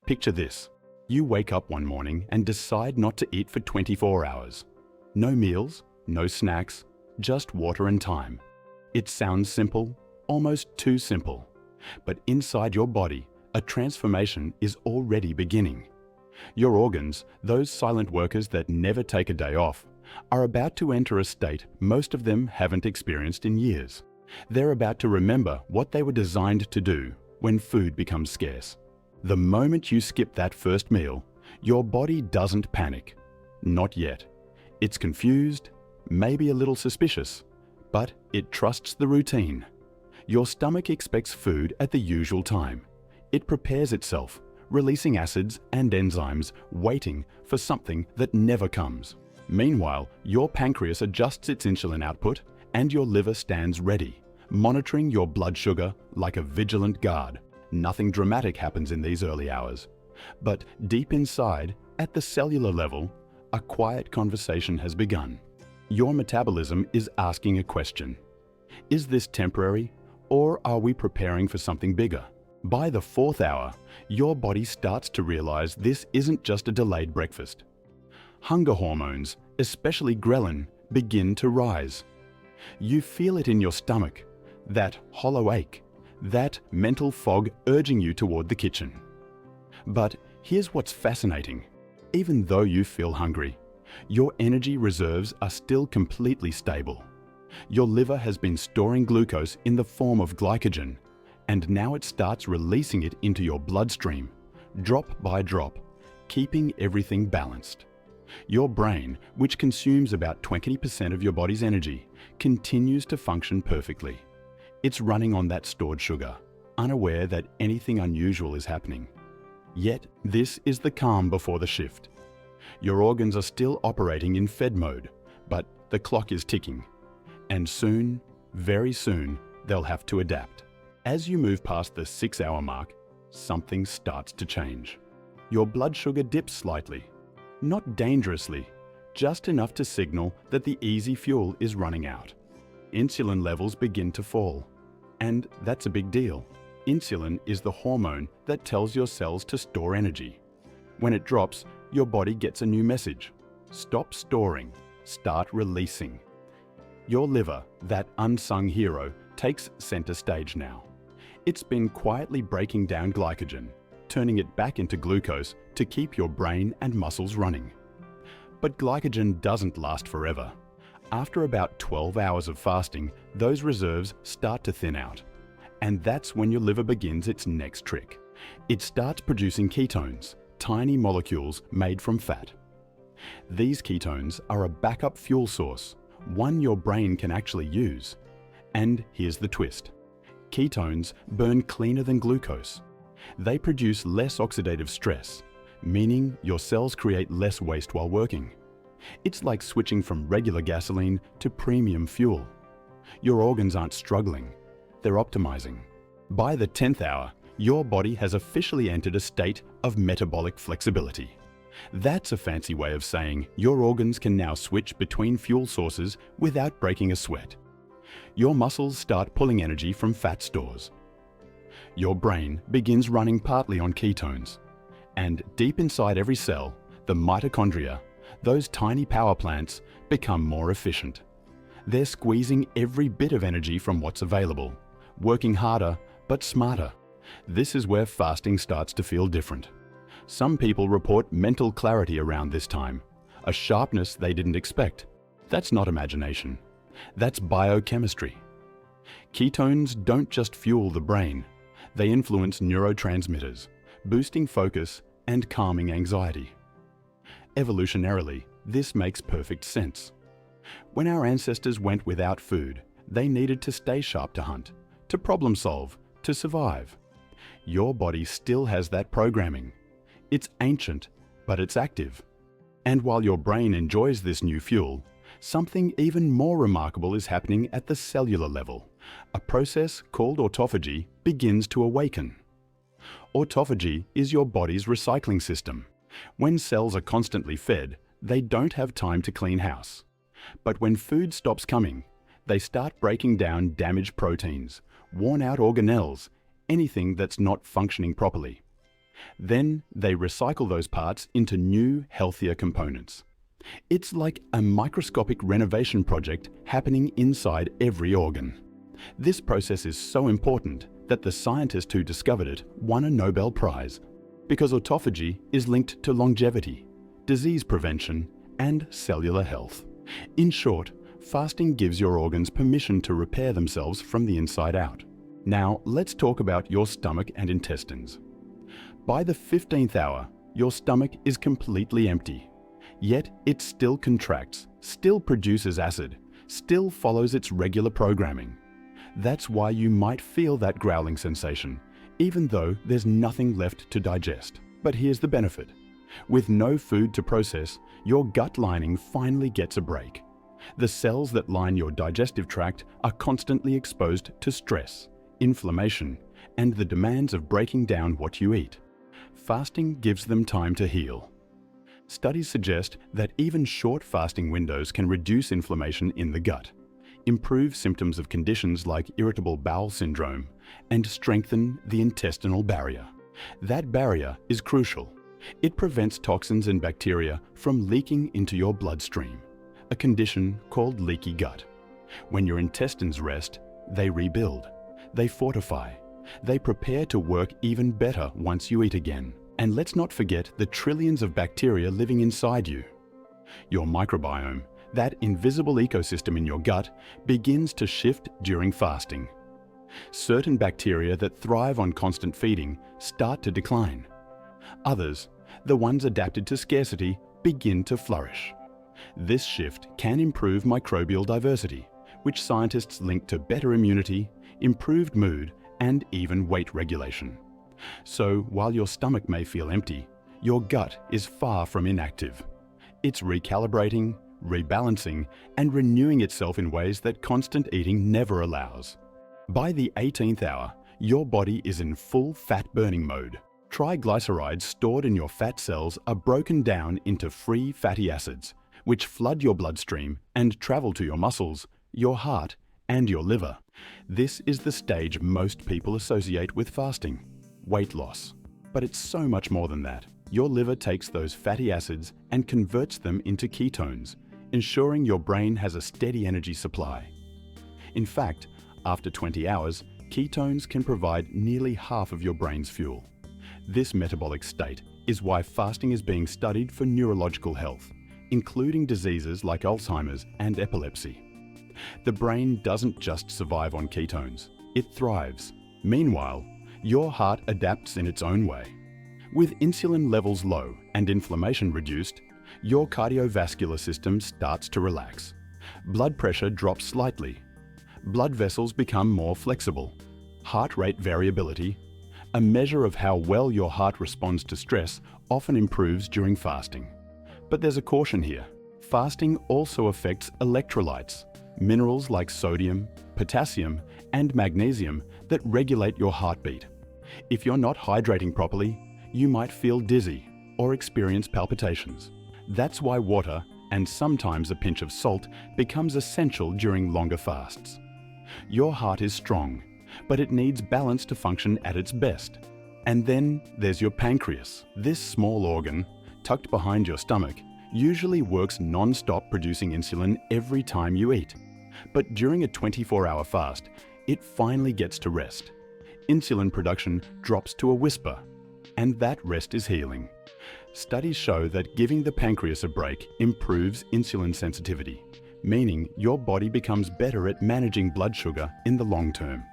Picture this. You wake up one morning and decide not to eat for 24 hours. No meals, no snacks, just water and time. It sounds simple, almost too simple. But inside your body, a transformation is already beginning. Your organs, those silent workers that never take a day off, are about to enter a state most of them haven't experienced in years. They're about to remember what they were designed to do when food becomes scarce. The moment you skip that first meal, your body doesn't panic. Not yet. It's confused, maybe a little suspicious, but it trusts the routine. Your stomach expects food at the usual time. It prepares itself, releasing acids and enzymes, waiting for something that never comes. Meanwhile, your pancreas adjusts its insulin output and your liver stands ready, monitoring your blood sugar like a vigilant guard. Nothing dramatic happens in these early hours. But deep inside, at the cellular level, a quiet conversation has begun. Your metabolism is asking a question. Is this temporary, or are we preparing for something bigger? By the 4th hour, your body starts to realize this isn't just a delayed breakfast. Hunger hormones, especially ghrelin, begin to rise. You feel it in your stomach, that hollow ache, that mental fog urging you toward the kitchen. But here's what's fascinating. Even though you feel hungry, your energy reserves are still completely stable. Your liver has been storing glucose in the form of glycogen, and now it starts releasing it into your bloodstream, drop by drop, keeping everything balanced. Your brain, which consumes about 20% of your body's energy, continues to function perfectly. It's running on that stored sugar, unaware that anything unusual is happening. Yet, this is the calm before the shift. Your organs are still operating in fed mode, but the clock is ticking. And soon, very soon, they'll have to adapt. As you move past the 6-hour mark, something starts to change. Your blood sugar dips slightly. Not dangerously, just enough to signal that the easy fuel is running out. Insulin levels begin to fall. And that's a big deal. Insulin is the hormone that tells your cells to store energy. When it drops, your body gets a new message. Stop storing, start releasing. Your liver, that unsung hero, takes center stage now. It's been quietly breaking down glycogen, turning it back into glucose to keep your brain and muscles running. But glycogen doesn't last forever. After about 12 hours of fasting, those reserves start to thin out. And that's when your liver begins its next trick. It starts producing ketones, tiny molecules made from fat. These ketones are a backup fuel source, one your brain can actually use. And here's the twist. Ketones burn cleaner than glucose. They produce less oxidative stress, meaning your cells create less waste while working. It's like switching from regular gasoline to premium fuel. Your organs aren't struggling, they're optimizing. By the 10th hour, your body has officially entered a state of metabolic flexibility. That's a fancy way of saying your organs can now switch between fuel sources without breaking a sweat. Your muscles start pulling energy from fat stores. Your brain begins running partly on ketones. And deep inside every cell, the mitochondria, those tiny power plants, become more efficient. They're squeezing every bit of energy from what's available, working harder but smarter. This is where fasting starts to feel different. Some people report mental clarity around this time, a sharpness they didn't expect. That's not imagination. That's biochemistry. Ketones don't just fuel the brain. They influence neurotransmitters, boosting focus and calming anxiety. Evolutionarily, this makes perfect sense. When our ancestors went without food, they needed to stay sharp to hunt, to problem solve, to survive. Your body still has that programming. It's ancient, but it's active. And while your brain enjoys this new fuel, something even more remarkable is happening at the cellular level. A process called autophagy begins to awaken. Autophagy is your body's recycling system. When cells are constantly fed, they don't have time to clean house. But when food stops coming, they start breaking down damaged proteins, worn-out organelles, anything that's not functioning properly. Then they recycle those parts into new, healthier components. It's like a microscopic renovation project happening inside every organ. This process is so important that the scientist who discovered it won a Nobel Prize, because autophagy is linked to longevity, disease prevention, and cellular health. In short, fasting gives your organs permission to repair themselves from the inside out. Now, let's talk about your stomach and intestines. By the 15th hour, your stomach is completely empty. Yet it still contracts, still produces acid, still follows its regular programming. That's why you might feel that growling sensation, even though there's nothing left to digest. But here's the benefit. With no food to process, your gut lining finally gets a break. The cells that line your digestive tract are constantly exposed to stress, inflammation, and the demands of breaking down what you eat. Fasting gives them time to heal. Studies suggest that even short fasting windows can reduce inflammation in the gut, improve symptoms of conditions like irritable bowel syndrome, and strengthen the intestinal barrier. That barrier is crucial. It prevents toxins and bacteria from leaking into your bloodstream, a condition called leaky gut. When your intestines rest, they rebuild, they fortify, they prepare to work even better once you eat again. And let's not forget the trillions of bacteria living inside you. Your microbiome, that invisible ecosystem in your gut, begins to shift during fasting. Certain bacteria that thrive on constant feeding start to decline. Others, the ones adapted to scarcity, begin to flourish. This shift can improve microbial diversity, which scientists link to better immunity, improved mood, and even weight regulation. So while your stomach may feel empty, your gut is far from inactive. It's recalibrating, rebalancing, and renewing itself in ways that constant eating never allows. By the 18th hour, your body is in full fat-burning mode. Triglycerides stored in your fat cells are broken down into free fatty acids, which flood your bloodstream and travel to your muscles, your heart, and your liver. This is the stage most people associate with fasting: weight loss. But it's so much more than that. Your liver takes those fatty acids and converts them into ketones, ensuring your brain has a steady energy supply. In fact, after 20 hours, ketones can provide nearly half of your brain's fuel. This metabolic state is why fasting is being studied for neurological health, including diseases like Alzheimer's and epilepsy. The brain doesn't just survive on ketones, it thrives. Meanwhile, your heart adapts in its own way. With insulin levels low and inflammation reduced, your cardiovascular system starts to relax. Blood pressure drops slightly. Blood vessels become more flexible. Heart rate variability, a measure of how well your heart responds to stress, often improves during fasting. But there's a caution here. Fasting also affects electrolytes, minerals like sodium, potassium, and magnesium that regulate your heartbeat. If you're not hydrating properly, you might feel dizzy or experience palpitations. That's why water, and sometimes a pinch of salt, becomes essential during longer fasts. Your heart is strong, but it needs balance to function at its best. And then there's your pancreas. This small organ, tucked behind your stomach, usually works non-stop producing insulin every time you eat. But during a 24-hour fast, it finally gets to rest. Insulin production drops to a whisper, and that rest is healing. Studies show that giving the pancreas a break improves insulin sensitivity, meaning your body becomes better at managing blood sugar in the long term.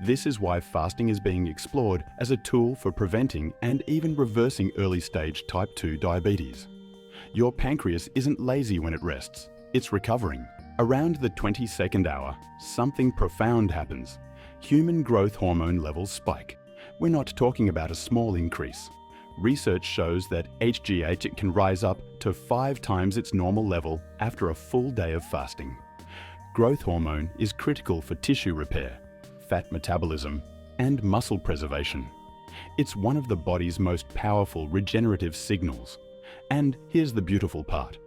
This is why fasting is being explored as a tool for preventing and even reversing early-stage type 2 diabetes. Your pancreas isn't lazy when it rests, it's recovering. Around the 22nd hour, something profound happens. Human growth hormone levels spike. We're not talking about a small increase. Research shows that HGH can rise up to 5 times its normal level after a full day of fasting. Growth hormone is critical for tissue repair, fat metabolism, and muscle preservation. It's one of the body's most powerful regenerative signals. And here's the beautiful part.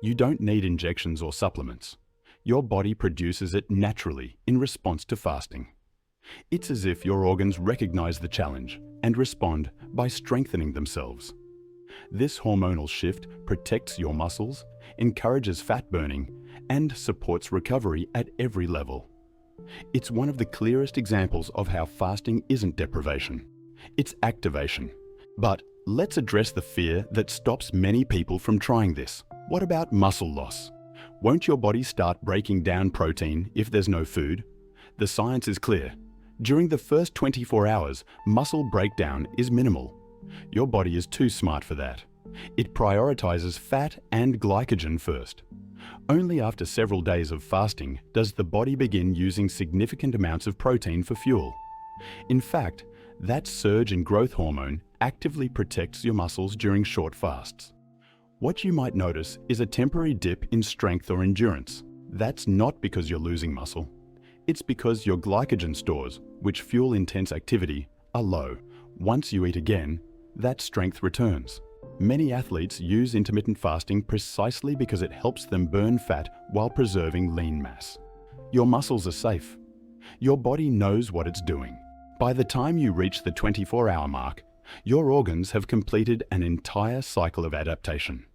You don't need injections or supplements. Your body produces it naturally in response to fasting. It's as if your organs recognize the challenge and respond by strengthening themselves. This hormonal shift protects your muscles, encourages fat burning, and supports recovery at every level. It's one of the clearest examples of how fasting isn't deprivation, it's activation. But let's address the fear that stops many people from trying this. What about muscle loss? Won't your body start breaking down protein if there's no food? The science is clear. During the first 24 hours, muscle breakdown is minimal. Your body is too smart for that. It prioritizes fat and glycogen first. Only after several days of fasting does the body begin using significant amounts of protein for fuel. In fact, that surge in growth hormone actively protects your muscles during short fasts. What you might notice is a temporary dip in strength or endurance. That's not because you're losing muscle. It's because your glycogen stores, which fuel intense activity, are low. Once you eat again, that strength returns. Many athletes use intermittent fasting precisely because it helps them burn fat while preserving lean mass. Your muscles are safe. Your body knows what it's doing. By the time you reach the 24-hour mark, your organs have completed an entire cycle of adaptation.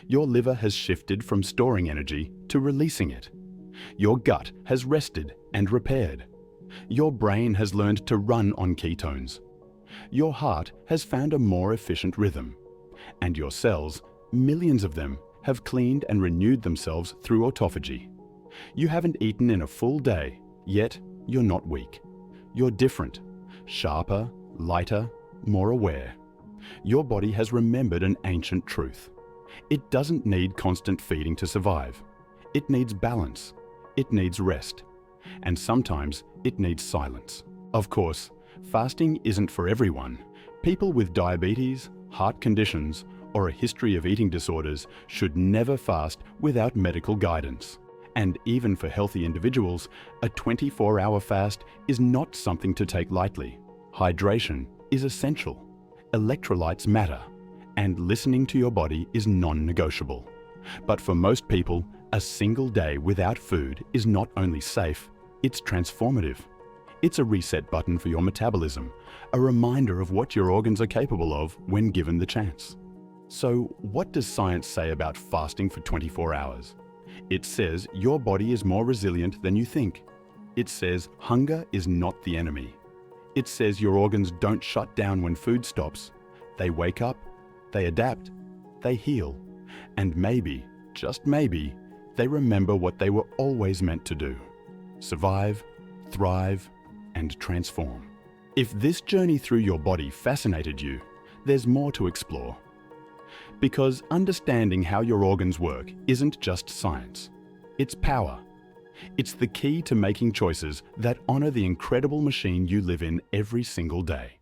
Your liver has shifted from storing energy to releasing it. Your gut has rested and repaired. Your brain has learned to run on ketones. Your heart has found a more efficient rhythm. And your cells, millions of them, have cleaned and renewed themselves through autophagy. You haven't eaten in a full day, yet you're not weak. You're different, sharper, lighter, more aware. Your body has remembered an ancient truth. It doesn't need constant feeding to survive. It needs balance. It needs rest. And sometimes it needs silence. Of course, fasting isn't for everyone. People with diabetes, heart conditions, or a history of eating disorders should never fast without medical guidance. And even for healthy individuals, a 24-hour fast is not something to take lightly. Hydration is essential. Electrolytes matter. And listening to your body is non-negotiable. But for most people, a single day without food is not only safe, it's transformative. It's a reset button for your metabolism, a reminder of what your organs are capable of when given the chance. So, what does science say about fasting for 24 hours? It says your body is more resilient than you think. It says hunger is not the enemy. It says your organs don't shut down when food stops. They wake up, they adapt, they heal, and maybe, just maybe, they remember what they were always meant to do: survive, thrive, and transform. If this journey through your body fascinated you, there's more to explore. Because understanding how your organs work isn't just science, it's power. It's the key to making choices that honor the incredible machine you live in every single day.